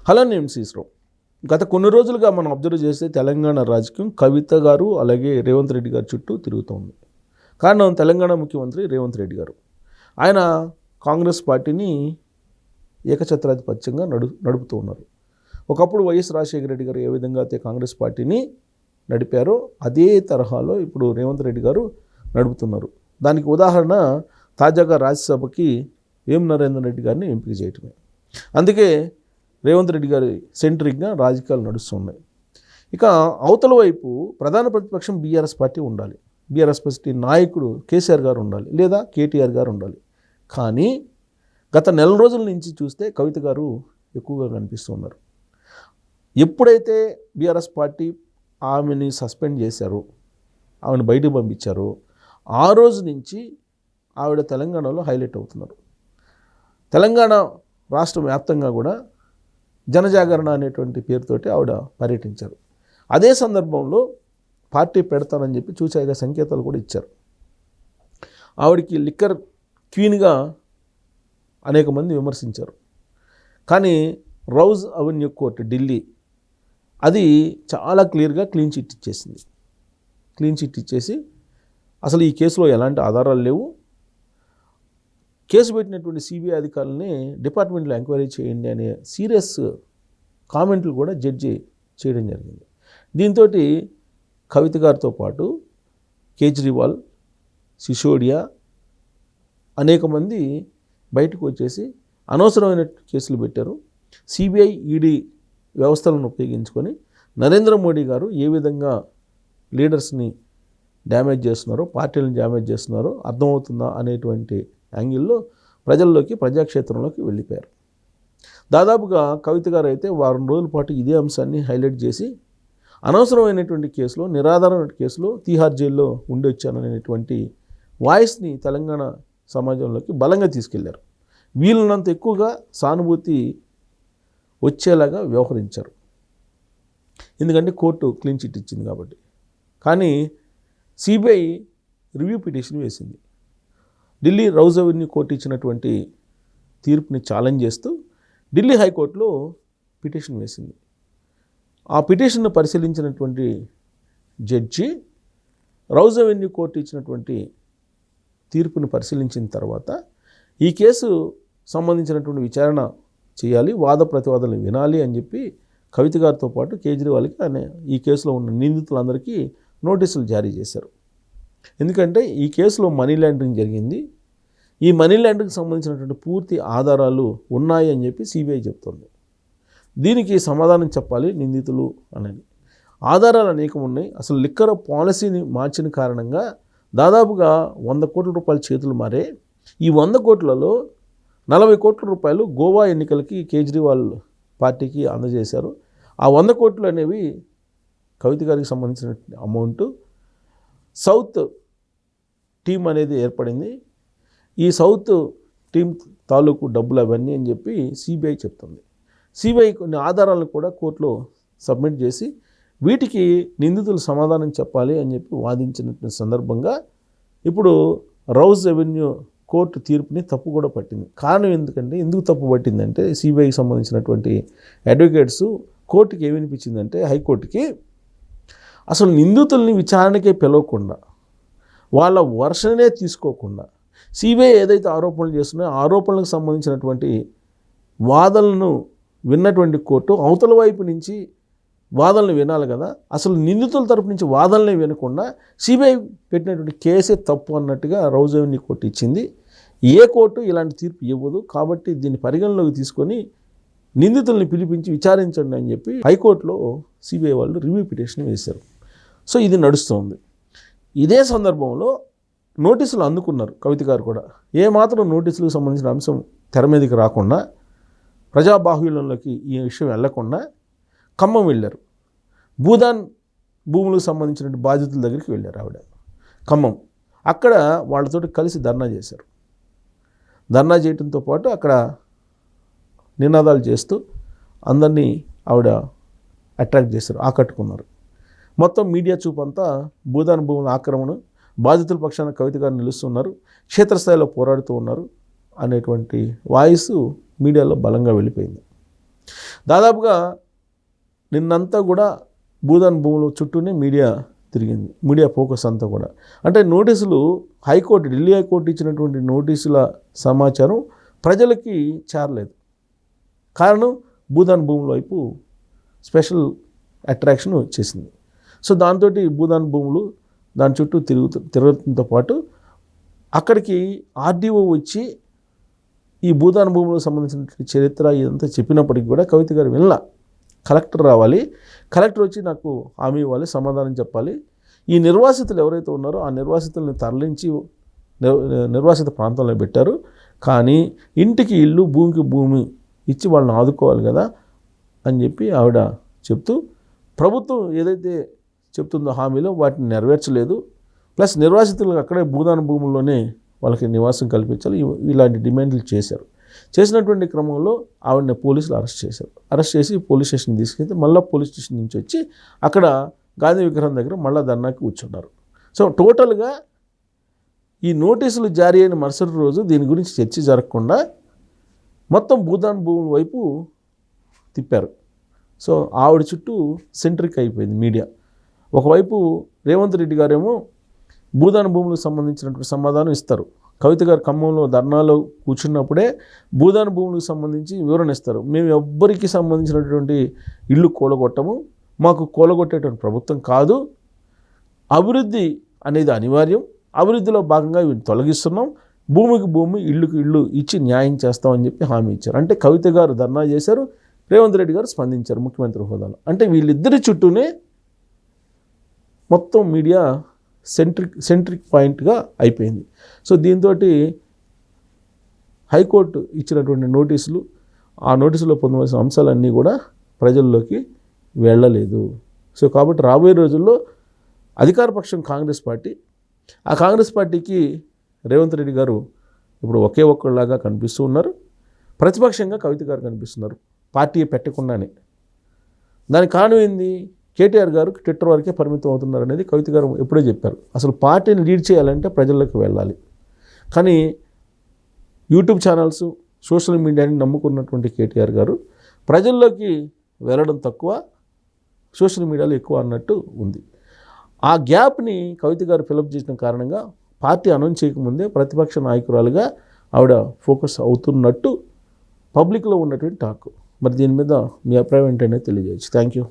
Hello నేను శ్రీశ్రావు. గత కొన్ని రోజులుగా మనం అబ్జర్వ్ చేస్తే తెలంగాణ రాజకీయం కవిత గారు అలాగే రేవంత్ రెడ్డి గారు చుట్టూ తిరుగుతోంది. కారణం తెలంగాణ ముఖ్యమంత్రి రేవంత్ రెడ్డి గారు. ఆయన కాంగ్రెస్ పార్టీని ఏకఛత్రాధిపత్యంగా నడుపుతూ ఉన్నారు. ఒకప్పుడు వైఎస్ రాజశేఖర రెడ్డి గారు ఏ విధంగా అయితే కాంగ్రెస్ పార్టీని నడిపారో అదే తరహాలో ఇప్పుడు రేవంత్ రెడ్డి గారు నడుపుతున్నారు. దానికి ఉదాహరణ తాజాగా రాజ్యసభకి నరేంద్ర రెడ్డి గారిని ఎంపిక చేయటమే. అందుకే రేవంత్ రెడ్డి గారి సెంట్రిక్గా రాజకీయాలు నడుస్తున్నాయి. ఇక అవతల వైపు ప్రధాన ప్రతిపక్షం బీఆర్ఎస్ పార్టీ ఉండాలి. బీఆర్ఎస్ పార్టీ నాయకుడు కేసీఆర్ గారు ఉండాలి, లేదా కేటీఆర్ గారు ఉండాలి. కానీ గత నెల రోజుల నుంచి చూస్తే కవిత గారు ఎక్కువగా కనిపిస్తున్నారు. ఎప్పుడైతే బీఆర్ఎస్ పార్టీ ఆమెని సస్పెండ్ చేశారో, ఆమెను బయటకు పంపించారో, ఆ రోజు నుంచి ఆవిడ తెలంగాణలో హైలైట్ అవుతున్నారు. తెలంగాణ రాష్ట్ర వ్యాప్తంగా కూడా జనజాగరణ అనేటువంటి పేరుతోటి ఆవిడ పర్యటించారు. అదే సందర్భంలో పార్టీ పెడతానని చెప్పి చూచాయిగా సంకేతాలు కూడా ఇచ్చారు. ఆవిడికి లిక్కర్ క్వీన్గా అనేక మంది విమర్శించారు. కానీ రౌజ్ అవెన్యూ కోర్టు ఢిల్లీ అది చాలా క్లియర్గా క్లీన్ చిట్ ఇచ్చేసింది. క్లీన్ చిట్ ఇచ్చేసి అసలు ఈ కేసులో ఎలాంటి ఆధారాలు లేవు, కేసు పెట్టినటువంటి సిబిఐ అధికారులని డిపార్ట్మెంట్లో ఎంక్వైరీ చేయండి అనే సీరియస్ కామెంట్లు కూడా జడ్జి చేయడం జరిగింది. దీంతో కవిత గారితో పాటు కేజ్రీవాల్, సిసోడియా అనేక మంది బయటకు వచ్చేసి అనవసరమైన కేసులు పెట్టారు. సిబిఐ, ఈడీ వ్యవస్థలను ఉపయోగించుకొని నరేంద్ర మోడీ గారు ఏ విధంగా లీడర్స్ని డ్యామేజ్ చేస్తున్నారో, పార్టీలను డ్యామేజ్ చేస్తున్నారో అర్థమవుతుందా అనేటువంటి యాంగిల్లో ప్రజల్లోకి, ప్రజాక్షేత్రంలోకి వెళ్ళిపోయారు. దాదాపుగా కవిత గారు అయితే వారం రోజుల పాటు ఇదే అంశాన్ని హైలైట్ చేసి అనవసరమైనటువంటి కేసులో, నిరాధారమైన కేసులో తీహార్ జైల్లో ఉండి వచ్చాననేటువంటి వాయిస్ని తెలంగాణ సమాజంలోకి బలంగా తీసుకెళ్లారు. వీళ్ళనంత ఎక్కువగా సానుభూతి వచ్చేలాగా వ్యవహరించారు. ఎందుకంటే కోర్టు క్లీన్ చిట్ ఇచ్చింది కాబట్టి. కానీ సిబిఐ రివ్యూ పిటిషన్ వేసింది. ఢిల్లీ రౌజ్ అవెన్యూ కోర్టు ఇచ్చినటువంటి తీర్పుని ఛాలెంజ్ చేస్తూ ఢిల్లీ హైకోర్టులో పిటిషన్ వేసింది. ఆ పిటిషన్ను పరిశీలించినటువంటి జడ్జి రౌజ్ అవెన్యూ కోర్టు ఇచ్చినటువంటి తీర్పుని పరిశీలించిన తర్వాత ఈ కేసు సంబంధించినటువంటి విచారణ చేయాలి, వాద ప్రతివాదనలు వినాలి అని చెప్పి కవిత గారితో పాటు కేజ్రీవాల్కి ఈ కేసులో ఉన్న నిందితులందరికీ నోటీసులు జారీ చేశారు. ఎందుకంటే ఈ కేసులో మనీ లాండరింగ్ జరిగింది, ఈ మనీ లాండరింగ్కి సంబంధించినటువంటి పూర్తి ఆధారాలు ఉన్నాయి అని చెప్పి సిబిఐ చెప్తుంది. దీనికి సమాధానం చెప్పాలి నిందితులు అనేది. ఆధారాలు అనేకం ఉన్నాయి. అసలు లిక్కర్ పాలసీని మార్చిన కారణంగా దాదాపుగా 100 కోట్ల రూపాయల చేతులు మారే. ఈ 100 కోట్లలో 40 కోట్ల రూపాయలు గోవా ఎన్నికలకి కేజ్రీవాల్ పార్టీకి అందజేశారు. ఆ 100 కోట్లు అనేవి కవిత గారికి సంబంధించిన అమౌంట్. సౌత్ టీం అనేది ఏర్పడింది. ఈ సౌత్ టీం తాలూకు డబ్బులు అవన్నీ అని చెప్పి సిబిఐ చెప్తుంది. సిబిఐ కొన్ని ఆధారాలను కూడా కోర్టులో సబ్మిట్ చేసి వీటికి నిందితులు సమాధానం చెప్పాలి అని చెప్పి వాదించిన సందర్భంగా ఇప్పుడు రౌజ్ అవెన్యూ కోర్టు తీర్పుని తప్పు కూడా పట్టింది. కారణం ఎందుకు తప్పు పట్టిందంటే సిబిఐకి సంబంధించినటువంటి అడ్వకేట్స్ కోర్టుకి ఏమనిపించిందంటే, హైకోర్టుకి అసలు నిందితుల్ని విచారణకే పిలవకుండా, వాళ్ళ వర్షనే తీసుకోకుండా సిబిఐ ఏదైతే ఆరోపణలు చేస్తున్నాయో ఆరోపణలకు సంబంధించినటువంటి వాదనలను విన్నటువంటి కోర్టు అవతల వైపు నుంచి వాదనలు వినాలి కదా. అసలు నిందితుల తరపు నుంచి వాదనలే వినకుండా సిబిఐ పెట్టినటువంటి కేసే తప్పు అన్నట్టుగా రౌజ్ అవెన్యూ కోర్టు ఇచ్చింది. ఏ కోర్టు ఇలాంటి తీర్పు ఇవ్వదు. కాబట్టి దీన్ని పరిగణలోకి తీసుకొని నిందితుల్ని పిలిపించి విచారించండి అని చెప్పి హైకోర్టులో సిబిఐ వాళ్ళు రివ్యూ పిటిషన్ వేశారు. సో ఇది నడుస్తుంది. ఇదే సందర్భంలో నోటీసులు అందుకున్నారు కవిత గారు కూడా. ఏమాత్రం నోటీసులకు సంబంధించిన అంశం తెర మీదకి రాకుండా, ప్రజాబాహుళ్యంలోకి ఈ విషయం వెళ్లకుండా ఖమ్మం వెళ్ళారు. భూదాన్ భూములకు సంబంధించిన బాధితుల దగ్గరికి వెళ్ళారు ఆవిడ ఖమ్మం. అక్కడ వాళ్ళతోటి కలిసి ధర్నా చేశారు. ధర్నా చేయడంతో పాటు అక్కడ నినాదాలు చేస్తూ అందరినీ ఆవిడ అట్రాక్ట్ చేశారు, ఆకట్టుకున్నారు. మొత్తం మీడియా చూపంతా భూదాన్ భూముల ఆక్రమణ, బాధితుల పక్షాన కవిత గారు నిలుస్తున్నారు, క్షేత్రస్థాయిలో పోరాడుతూ ఉన్నారు అనేటువంటి వాయిస్ మీడియాలో బలంగా వెళ్ళిపోయింది. దాదాపుగా నిన్నంతా కూడా భూదాన్ భూముల చుట్టూనే మీడియా తిరిగింది, మీడియా ఫోకస్ అంతా కూడా. అంటే నోటీసులు హైకోర్టు, ఢిల్లీ హైకోర్టు ఇచ్చినటువంటి నోటీసుల సమాచారం ప్రజలకి చేరలేదు. కారణం భూదాన్ భూముల వైపు స్పెషల్ అట్రాక్షన్ వచ్చేసింది. సో దాంతో భూదాన్ భూములు దాని చుట్టూ తిరగడంతో పాటు అక్కడికి ఆర్డీఓ వచ్చి ఈ భూదాన్ భూములకు సంబంధించిన చరిత్ర ఇదంతా చెప్పినప్పటికీ కూడా కవిత గారు వినలా. కలెక్టర్ రావాలి, కలెక్టర్ వచ్చి నాకు హామీ ఇవ్వాలి, సమాధానం చెప్పాలి. ఈ నిర్వాసితులు ఎవరైతే ఉన్నారో ఆ నిర్వాసితులను తరలించి నిర్వాసిత ప్రాంతంలో పెట్టారు. కానీ ఇంటికి ఇల్లు, భూమికి భూమి ఇచ్చి వాళ్ళని ఆదుకోవాలి కదా అని చెప్పి ఆవిడ చెప్తూ ప్రభుత్వం ఏదైతే చెప్తుందో హామీలో వాటిని నెరవేర్చలేదు. ప్లస్ నిర్వాసితులకు అక్కడే భూదాన భూముల్లోనే వాళ్ళకి నివాసం కల్పించాలి, ఇలాంటి డిమాండ్లు చేశారు. చేసినటువంటి క్రమంలో ఆవిడని పోలీసులు అరెస్ట్ చేశారు. అరెస్ట్ చేసి పోలీస్ స్టేషన్ తీసుకెళ్తే మళ్ళీ పోలీస్ స్టేషన్ నుంచి వచ్చి అక్కడ గాంధీ విగ్రహం దగ్గర మళ్ళీ ధర్నాకి కూర్చున్నారు. సో టోటల్గా ఈ నోటీసులు జారీ అయిన మరుసటి రోజు దీని గురించి చర్చ జరగకుండా మొత్తం భూదాన్ భూముల వైపు తిప్పారు. సో ఆవిడ చుట్టూ సెంట్రిక్ అయిపోయింది మీడియా. ఒకవైపు రేవంత్ రెడ్డి గారేమో భూదాన్ భూములకు సంబంధించినటువంటి సమాధానం ఇస్తారు. కవిత గారు ఖమ్మంలో ధర్నాలో కూర్చున్నప్పుడే భూదాన్ భూములకు సంబంధించి వివరణ ఇస్తారు. మేము ఎవ్వరికి సంబంధించినటువంటి ఇల్లు కూలగొట్టము, మాకు కూలగొట్టేటువంటి ప్రభుత్వం కాదు, అభివృద్ధి అనేది అనివార్యం, అభివృద్ధిలో భాగంగా వీటిని తొలగిస్తున్నాం, భూమికి భూమి, ఇల్లుకి ఇల్లు ఇచ్చి న్యాయం చేస్తామని చెప్పి హామీ ఇచ్చారు. అంటే కవిత గారు ధర్నా చేశారు, రేవంత్ రెడ్డి గారు స్పందించారు ముఖ్యమంత్రి హోదాలో. అంటే వీళ్ళిద్దరి చుట్టూనే మొత్తం మీడియా సెంట్రిక్ పాయింట్గా అయిపోయింది. సో దీంతో హైకోర్టు ఇచ్చినటువంటి నోటీసులు, ఆ నోటీసులో పొందవలసిన అంశాలన్నీ కూడా ప్రజల్లోకి వెళ్ళలేదు. సో కాబట్టి రాబోయే రోజుల్లో అధికారపక్షం కాంగ్రెస్ పార్టీ, ఆ కాంగ్రెస్ పార్టీకి రేవంత్ రెడ్డి గారు ఇప్పుడు ఒకే ఒక్కళ్ళలాగా కనిపిస్తూ ఉన్నారు, ప్రతిపక్షంగా కవిత గారు కనిపిస్తున్నారు పార్టీ పెట్టకుండానే. దానికి కారణం ఏంది? కేటీఆర్ గారు ట్విట్టర్ వరకే పరిమితం అవుతున్నారు అనేది కవిత గారు ఎప్పుడో చెప్పారు. అసలు పార్టీని లీడ్ చేయాలంటే ప్రజల్లోకి వెళ్ళాలి. కానీ యూట్యూబ్ ఛానల్స్, సోషల్ మీడియాని నమ్ముకున్నటువంటి కేటీఆర్ గారు ప్రజల్లోకి వెళ్ళడం తక్కువ, సోషల్ మీడియాలో ఎక్కువ అన్నట్టు ఉంది. ఆ గ్యాప్ని కవిత గారు ఫిలప్ చేసిన కారణంగా పార్టీ అనౌన్స్ చేయకముందే ప్రతిపక్ష నాయకురాలుగా ఆవిడ ఫోకస్ అవుతున్నట్టు పబ్లిక్లో ఉన్నటువంటి టాక్. మరి దీని మీద మీ అభిప్రాయం ఏంటనేది తెలియజేయచ్చు. Thank you.